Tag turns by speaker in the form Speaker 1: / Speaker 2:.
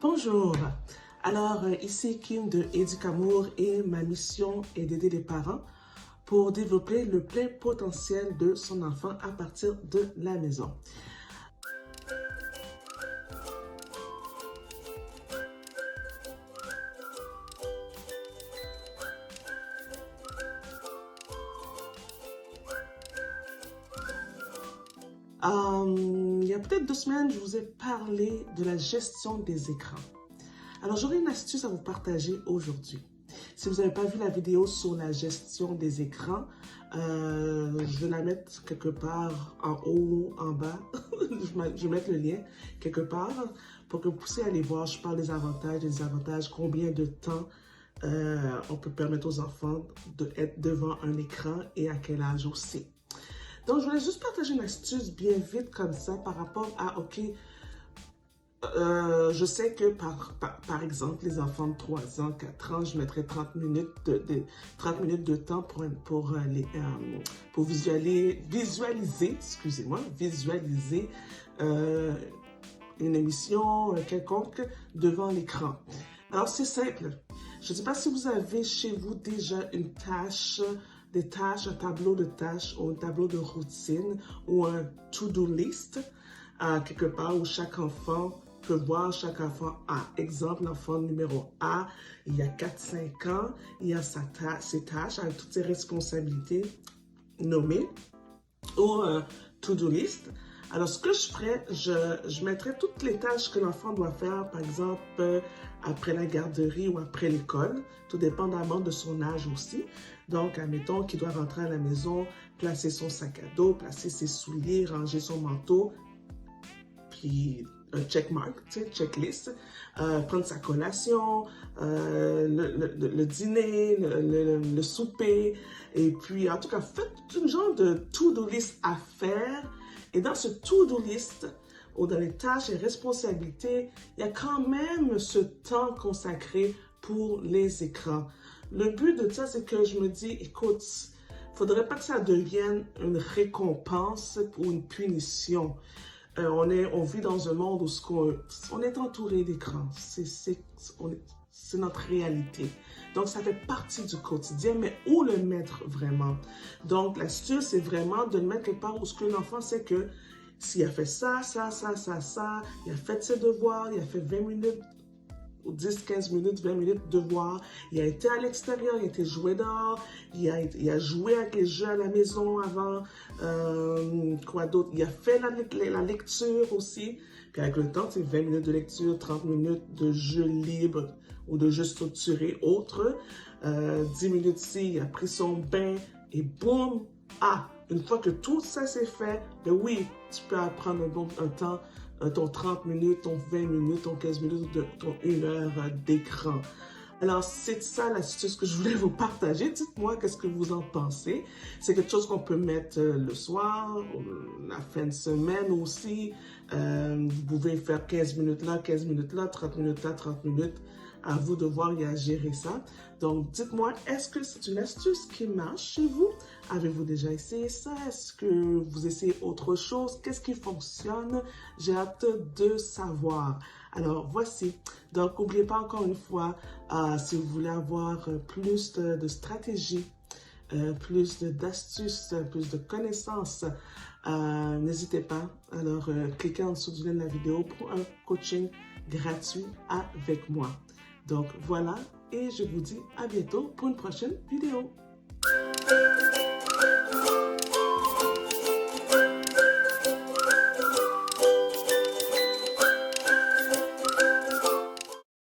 Speaker 1: Bonjour, alors ici Kim de Éducamour et ma mission est d'aider les parents pour développer le plein potentiel de son enfant à partir de la maison. Il y a peut-être 2 semaines, je vous ai parlé de la gestion des écrans. Alors, j'aurai une astuce à vous partager aujourd'hui. Si vous n'avez pas vu la vidéo sur la gestion des écrans, je vais la mettre quelque part en haut, en bas. Je vais mettre le lien quelque part pour que vous puissiez aller voir. Je parle des avantages, combien de temps on peut permettre aux enfants d'être devant un écran et à quel âge aussi. Donc, je voulais juste partager une astuce bien vite comme ça par rapport à, OK, je sais que par exemple, les enfants de 3 ans, 4 ans, je mettrais 30 minutes de temps pour visualiser une émission quelconque devant l'écran. Alors, c'est simple. Je ne sais pas si vous avez chez vous déjà un tableau de tâches ou un tableau de routine ou un to-do list quelque part où chaque enfant peut voir chaque enfant A. Exemple, l'enfant numéro A, il y a 4-5 ans, il a ses tâches avec toutes ses responsabilités nommées ou un to-do list. Alors, ce que je ferais, je mettrais toutes les tâches que l'enfant doit faire, par exemple, après la garderie ou après l'école, tout dépendamment de son âge aussi. Donc, admettons qu'il doit rentrer à la maison, placer son sac à dos, placer ses souliers, ranger son manteau, puis un checkmark, checklist, prendre sa collation, le dîner, le souper, et puis en tout cas, faites un genre de to-do list à faire. Et dans ce to-do list, ou dans les tâches et responsabilités, il y a quand même ce temps consacré pour les écrans. Le but de ça, c'est que je me dis, écoute, il ne faudrait pas que ça devienne une récompense ou une punition. On vit dans un monde où on est entouré d'écrans. C'est notre réalité. Donc, ça fait partie du quotidien, mais où le mettre vraiment? Donc, l'astuce, c'est vraiment de le mettre quelque part où ce que l'enfant sait que s'il a fait ça, il a fait ses devoirs, il a fait 20 minutes, 10, 15 minutes, 20 minutes de devoirs, il a été à l'extérieur, il a été joué dehors, il a joué avec les jeux à la maison avant, quoi d'autre, il a fait la lecture aussi, puis avec le temps, c'est 20 minutes de lecture, 30 minutes de jeux libres ou de jeux structurés autres, 10 minutes ici, il a pris son bain et boum, une fois que tout ça c'est fait, ben oui, tu peux prendre un temps, ton 30 minutes, ton 20 minutes, ton 15 minutes, ton 1 heure d'écran. Alors, c'est ça l'astuce que je voulais vous partager. Dites-moi qu'est-ce que vous en pensez. C'est quelque chose qu'on peut mettre le soir, la fin de semaine aussi. Vous pouvez faire 15 minutes là, 15 minutes là, 30 minutes là, 30 minutes. À vous de voir et à gérer ça. Donc, dites-moi, est-ce que c'est une astuce qui marche chez vous? Avez-vous déjà essayé ça? Est-ce que vous essayez autre chose? Qu'est-ce qui fonctionne? J'ai hâte de savoir. Alors, voici. Donc, n'oubliez pas encore une fois, si vous voulez avoir plus de stratégies, plus d'astuces, plus de connaissances, n'hésitez pas. Alors, cliquez en dessous du lien de la vidéo pour un coaching gratuit avec moi. Donc voilà, et je vous dis à bientôt pour une prochaine vidéo.